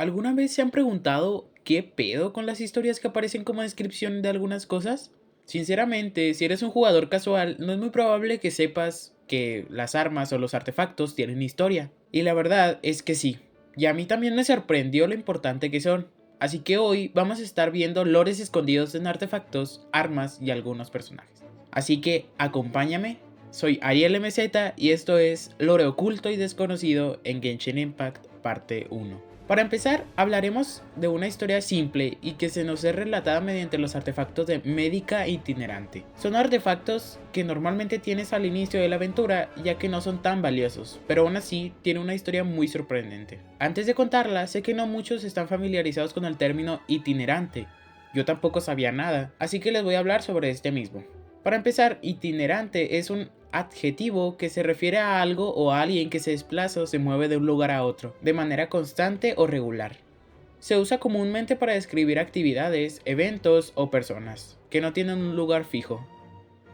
¿Alguna vez se han preguntado qué pedo con las historias que aparecen como descripción de algunas cosas? Sinceramente, si eres un jugador casual, no es muy probable que sepas que las armas o los artefactos tienen historia. Y la verdad es que sí. Y a mí también me sorprendió lo importante que son. Así que hoy vamos a estar viendo lores escondidos en artefactos, armas y algunos personajes. Así que acompáñame. Soy Ariel MZ y esto es Lore oculto y desconocido en Genshin Impact parte 1. Para empezar, hablaremos de una historia simple y que se nos es relatada mediante los artefactos de médica itinerante. Son artefactos que normalmente tienes al inicio de la aventura, ya que no son tan valiosos, pero aún así tiene una historia muy sorprendente. Antes de contarla, sé que no muchos están familiarizados con el término itinerante. Yo tampoco sabía nada, así que les voy a hablar sobre este mismo. Para empezar, itinerante es un adjetivo que se refiere a algo o a alguien que se desplaza o se mueve de un lugar a otro, de manera constante o regular. Se usa comúnmente para describir actividades, eventos o personas que no tienen un lugar fijo,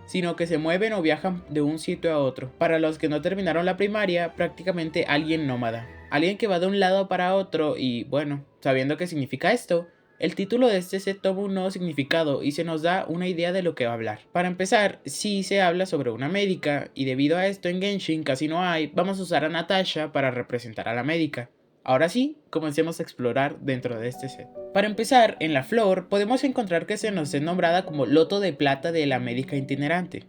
sino que se mueven o viajan de un sitio a otro. Para los que no terminaron la primaria, prácticamente alguien nómada, alguien que va de un lado para otro y bueno, sabiendo qué significa esto, el título de este set toma un nuevo significado y se nos da una idea de lo que va a hablar. Para empezar, sí se habla sobre una médica y debido a esto en Genshin casi no hay, vamos a usar a Natasha para representar a la médica. Ahora sí, comencemos a explorar dentro de este set. Para empezar, en la flor podemos encontrar que se nos es nombrada como loto de plata de la médica itinerante.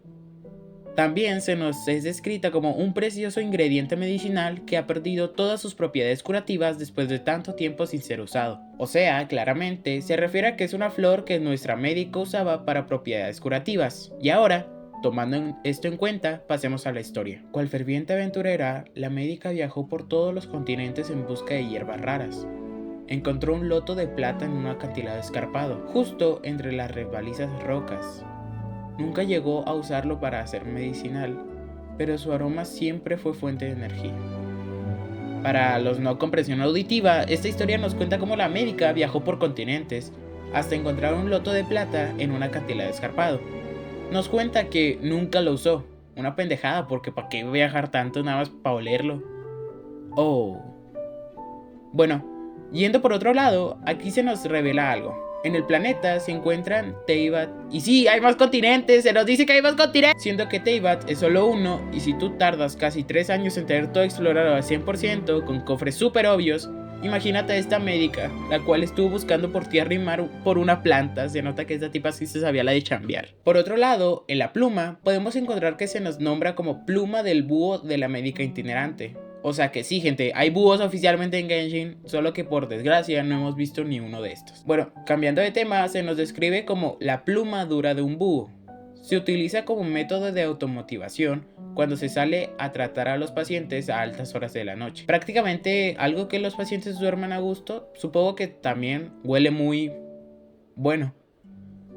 También se nos es descrita como un precioso ingrediente medicinal que ha perdido todas sus propiedades curativas después de tanto tiempo sin ser usado. O sea, claramente, se refiere a que es una flor que nuestra médica usaba para propiedades curativas. Y ahora, tomando esto en cuenta, pasemos a la historia. Cual ferviente aventurera, la médica viajó por todos los continentes en busca de hierbas raras. Encontró un loto de plata en un acantilado escarpado, justo entre las resbalizas rocas. Nunca llegó a usarlo para hacer medicinal, pero su aroma siempre fue fuente de energía. Para los no comprensión auditiva, esta historia nos cuenta cómo la médica viajó por continentes hasta encontrar un loto de plata en un acantilado escarpado. Nos cuenta que nunca lo usó, una pendejada porque ¿para qué viajar tanto nada más para olerlo? Oh. Bueno, yendo por otro lado, aquí se nos revela algo. En el planeta se encuentran Teyvat. Y sí, hay más continentes, se nos dice que hay más continentes. Siendo que Teyvat es solo uno, y si tú tardas casi 3 años en tener todo explorado al 100%, con cofres súper obvios, imagínate a esta médica, la cual estuvo buscando por tierra y mar por una planta. Se nota que esta tipa sí se sabía la de chambear. Por otro lado, en la pluma, podemos encontrar que se nos nombra como pluma del búho de la médica itinerante. O sea que sí, gente, hay búhos oficialmente en Genshin, solo que por desgracia no hemos visto ni uno de estos. Bueno, cambiando de tema, se nos describe como la pluma dura de un búho. Se utiliza como método de automotivación cuando se sale a tratar a los pacientes a altas horas de la noche. Prácticamente algo que los pacientes duerman a gusto, supongo que también huele muy bueno.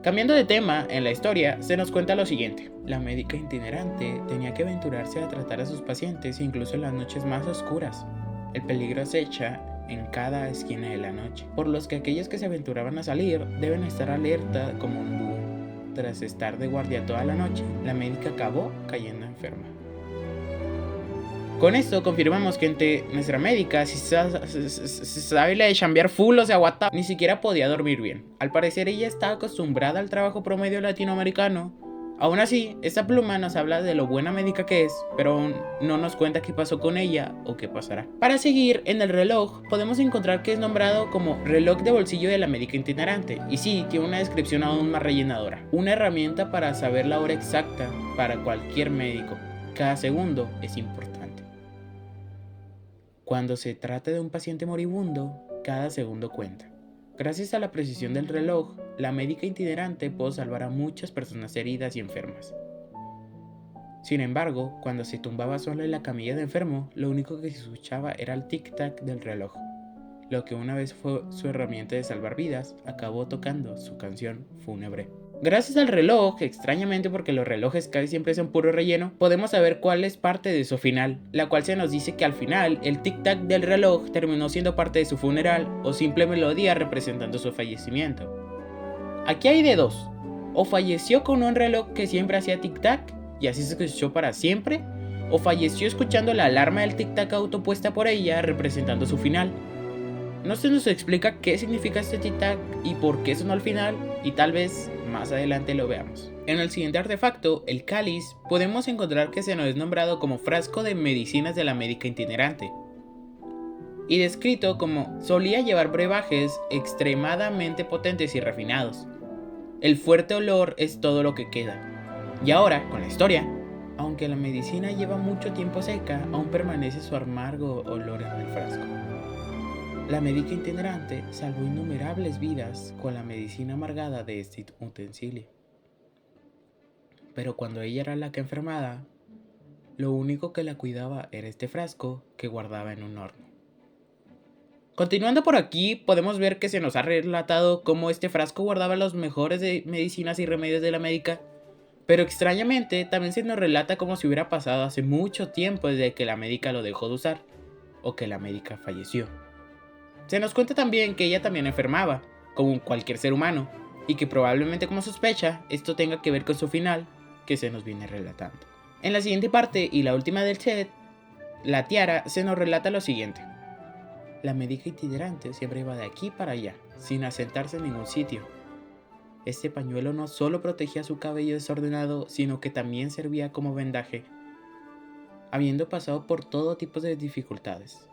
Cambiando de tema, en la historia se nos cuenta lo siguiente. La médica itinerante tenía que aventurarse a tratar a sus pacientes incluso en las noches más oscuras. El peligro acecha en cada esquina de la noche, por los que aquellos que se aventuraban a salir deben estar alerta como un búho. Tras estar de guardia toda la noche, la médica acabó cayendo enferma. Con esto confirmamos que nuestra médica, si sabe la de chambear full, o sea, ni siquiera podía dormir bien. Al parecer ella está acostumbrada al trabajo promedio latinoamericano. Aún así, esta pluma nos habla de lo buena médica que es, pero aún no nos cuenta qué pasó con ella o qué pasará. Para seguir, en el reloj podemos encontrar que es nombrado como reloj de bolsillo de la médica itinerante. Y sí, tiene una descripción aún más rellenadora. Una herramienta para saber la hora exacta para cualquier médico. Cada segundo es importante. Cuando se trata de un paciente moribundo, cada segundo cuenta. Gracias a la precisión del reloj, la médica itinerante pudo salvar a muchas personas heridas y enfermas. Sin embargo, cuando se tumbaba sola en la camilla de enfermo, lo único que se escuchaba era el tic-tac del reloj. Lo que una vez fue su herramienta de salvar vidas, acabó tocando su canción fúnebre. Gracias al reloj, extrañamente porque los relojes casi siempre son puro relleno, podemos saber cuál es parte de su final, la cual se nos dice que al final el tic-tac del reloj terminó siendo parte de su funeral o simple melodía representando su fallecimiento. Aquí hay de dos, o falleció con un reloj que siempre hacía tic-tac y así se escuchó para siempre, o falleció escuchando la alarma del tic-tac autopuesta por ella representando su final. No se nos explica qué significa este tic-tac y por qué sonó al final, y tal vez más adelante lo veamos. En el siguiente artefacto, el cáliz, podemos encontrar que se nos es nombrado como frasco de medicinas de la médica itinerante, y descrito como solía llevar brebajes extremadamente potentes y refinados. El fuerte olor es todo lo que queda. Y ahora, con la historia, aunque la medicina lleva mucho tiempo seca, aún permanece su amargo olor en el frasco. La médica itinerante salvó innumerables vidas con la medicina amargada de este utensilio. Pero cuando ella era la que enfermaba, lo único que la cuidaba era este frasco que guardaba en un horno. Continuando por aquí, podemos ver que se nos ha relatado cómo este frasco guardaba los mejores de medicinas y remedios de la médica, pero extrañamente también se nos relata como si hubiera pasado hace mucho tiempo desde que la médica lo dejó de usar, o que la médica falleció. Se nos cuenta también que ella también enfermaba, como cualquier ser humano, y que probablemente como sospecha esto tenga que ver con su final, que se nos viene relatando. En la siguiente parte y la última del set, la tiara, se nos relata lo siguiente. La médica itinerante siempre iba de aquí para allá, sin asentarse en ningún sitio. Este pañuelo no solo protegía su cabello desordenado, sino que también servía como vendaje, habiendo pasado por todo tipo de dificultades.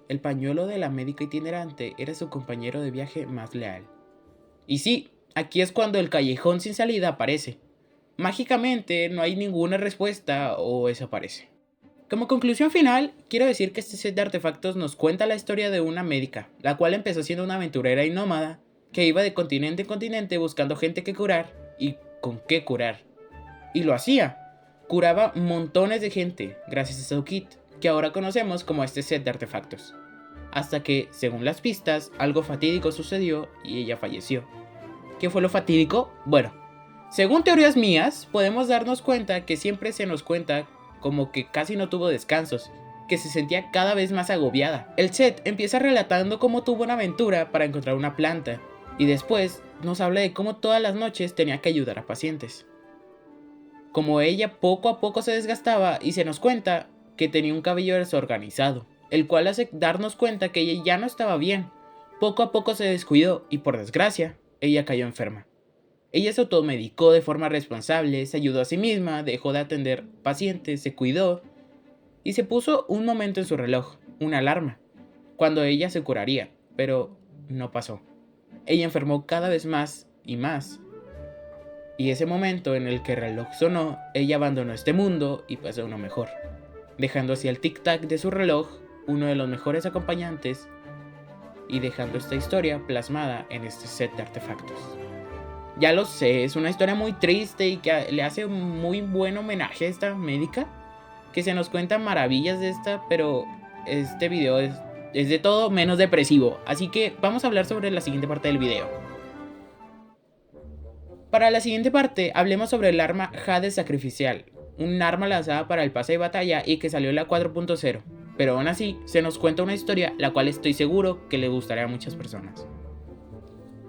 El pañuelo de la médica itinerante era su compañero de viaje más leal. Y sí, aquí es cuando el callejón sin salida aparece. Mágicamente no hay ninguna respuesta o desaparece. Como conclusión final, quiero decir que este set de artefactos nos cuenta la historia de una médica, la cual empezó siendo una aventurera y nómada, que iba de continente en continente buscando gente que curar y con qué curar. Y lo hacía. Curaba montones de gente gracias a su kit, que ahora conocemos como este set de artefactos. Hasta que, según las pistas, algo fatídico sucedió y ella falleció. ¿Qué fue lo fatídico? Bueno, según teorías mías, podemos darnos cuenta que siempre se nos cuenta como que casi no tuvo descansos, que se sentía cada vez más agobiada. El set empieza relatando cómo tuvo una aventura para encontrar una planta, y después nos habla de cómo todas las noches tenía que ayudar a pacientes. Como ella poco a poco se desgastaba y se nos cuenta que tenía un cabello desorganizado, el cual hace darnos cuenta que ella ya no estaba bien. Poco a poco se descuidó y por desgracia, ella cayó enferma. Ella se automedicó de forma responsable, se ayudó a sí misma, dejó de atender pacientes, se cuidó y se puso un momento en su reloj, una alarma, cuando ella se curaría, pero no pasó. Ella enfermó cada vez más y más. Y ese momento en el que el reloj sonó, ella abandonó este mundo y pasó a uno mejor, dejando así el tic-tac de su reloj, uno de los mejores acompañantes, y dejando esta historia plasmada en este set de artefactos. Ya lo sé, es una historia muy triste y que le hace un muy buen homenaje a esta médica, que se nos cuentan maravillas de esta, pero este video es de todo menos depresivo, así que vamos a hablar sobre la siguiente parte del video. Para la siguiente parte, hablemos sobre el arma Jade Sacrificial, un arma lanzada para el pase de batalla y que salió en la 4.0, pero aún así se nos cuenta una historia la cual estoy seguro que le gustará a muchas personas.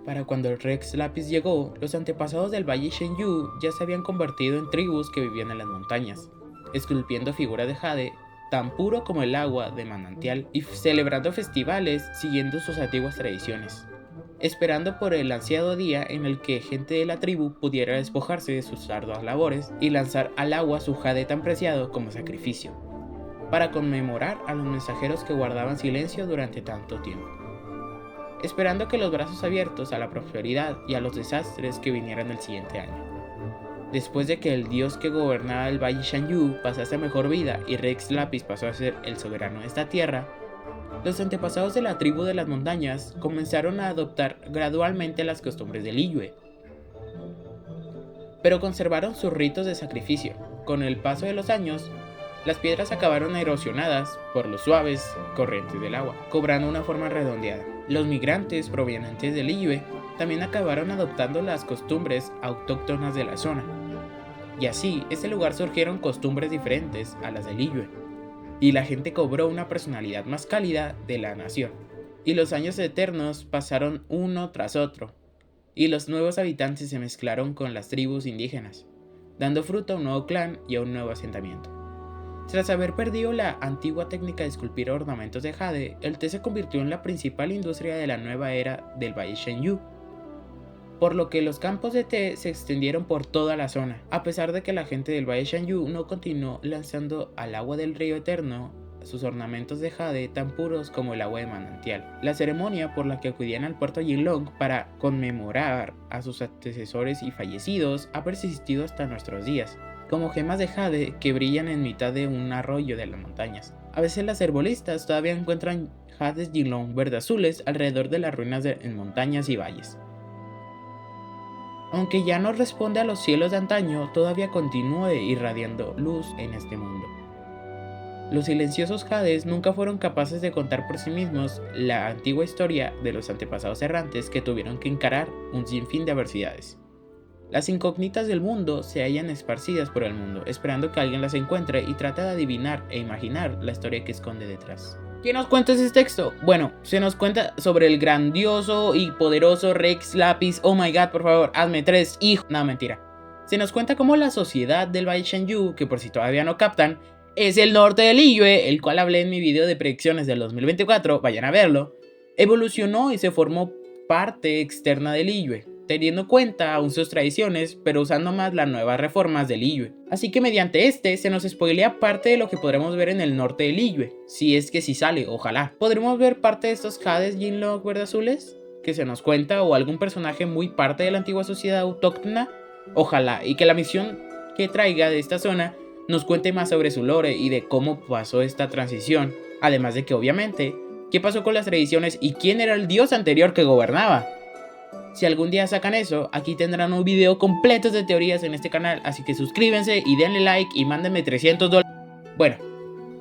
Para cuando Rex Lapis llegó, los antepasados del Valle Shenyu ya se habían convertido en tribus que vivían en las montañas, esculpiendo figuras de jade tan puro como el agua de manantial y celebrando festivales siguiendo sus antiguas tradiciones, esperando por el ansiado día en el que gente de la tribu pudiera despojarse de sus arduas labores y lanzar al agua su jade tan preciado como sacrificio, para conmemorar a los mensajeros que guardaban silencio durante tanto tiempo, esperando que los brazos abiertos a la prosperidad y a los desastres que vinieran el siguiente año. Después de que el dios que gobernaba el Valle Shenyu pasase a mejor vida y Rex Lapis pasó a ser el soberano de esta tierra, los antepasados de la tribu de las montañas comenzaron a adoptar gradualmente las costumbres del Liyue, pero conservaron sus ritos de sacrificio. Con el paso de los años, las piedras acabaron erosionadas por los suaves corrientes del agua, cobrando una forma redondeada. Los migrantes provenientes del Liyue también acabaron adoptando las costumbres autóctonas de la zona, y así este lugar surgieron costumbres diferentes a las del Liyue, y la gente cobró una personalidad más cálida de la nación, y los años eternos pasaron uno tras otro, y los nuevos habitantes se mezclaron con las tribus indígenas, dando fruto a un nuevo clan y a un nuevo asentamiento. Tras haber perdido la antigua técnica de esculpir ornamentos de jade, el té se convirtió en la principal industria de la nueva era del Valle Shenyu, por lo que los campos de té se extendieron por toda la zona, a pesar de que la gente del Valle Shenyu no continuó lanzando al agua del río eterno sus ornamentos de jade tan puros como el agua de manantial. La ceremonia por la que acudían al puerto Jinlong para conmemorar a sus antecesores y fallecidos ha persistido hasta nuestros días, como gemas de jade que brillan en mitad de un arroyo de las montañas. A veces las herbolistas todavía encuentran jades Jinlong verde azules alrededor de las ruinas en montañas y valles. Aunque ya no responde a los cielos de antaño, todavía continúa irradiando luz en este mundo. Los silenciosos jades nunca fueron capaces de contar por sí mismos la antigua historia de los antepasados errantes que tuvieron que encarar un sinfín de adversidades. Las incógnitas del mundo se hallan esparcidas por el mundo, esperando que alguien las encuentre y trate de adivinar e imaginar la historia que esconde detrás. ¿Qué nos cuenta ese texto? Bueno, se nos cuenta sobre el grandioso y poderoso Rex Lapis. Oh my god, por favor, hazme 3 hijos. No, mentira. Se nos cuenta cómo la sociedad del Valle Shenyu, que por si todavía no captan, es el norte de Liyue, el cual hablé en mi video de predicciones del 2024, vayan a verlo, evolucionó y se formó parte externa de Liyue, teniendo en cuenta aún sus tradiciones, pero usando más las nuevas reformas de Liyue. Así que mediante este se nos spoilea parte de lo que podremos ver en el norte de Liyue, si es que sí sale, ojalá. ¿Podremos ver parte de estos jades Jinlong verde azules que se nos cuenta o algún personaje muy parte de la antigua sociedad autóctona? Ojalá, y que la misión que traiga de esta zona nos cuente más sobre su lore y de cómo pasó esta transición, además de que obviamente, qué pasó con las tradiciones y quién era el dios anterior que gobernaba. Si algún día sacan eso, aquí tendrán un video completo de teorías en este canal, así que suscríbanse y denle like y mándenme $300. Bueno,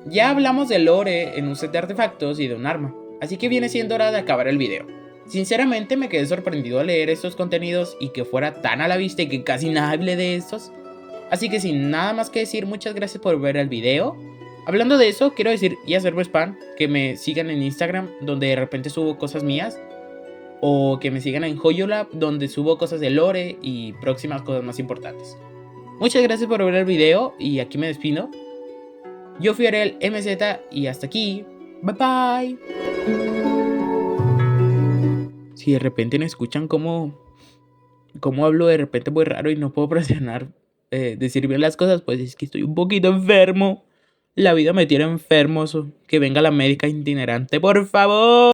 ya hablamos de lore en un set de artefactos y de un arma, así que viene siendo hora de acabar el video. Sinceramente me quedé sorprendido al leer estos contenidos y que fuera tan a la vista y que casi nada hable de estos. Así que sin nada más que decir, muchas gracias por ver el video. Hablando de eso, quiero decir y hacerme spam que me sigan en Instagram, donde de repente subo cosas mías. O que me sigan en Hoyolab, donde subo cosas de lore y próximas cosas más importantes. Muchas gracias por ver el video y aquí me despido. Yo fui Ariel MZ y hasta aquí. Bye bye. Si de repente me escuchan como hablo de repente muy raro y no puedo presionar decir bien las cosas, pues es que estoy un poquito enfermo. La vida me tiene enfermo. Que venga la médica itinerante, por favor.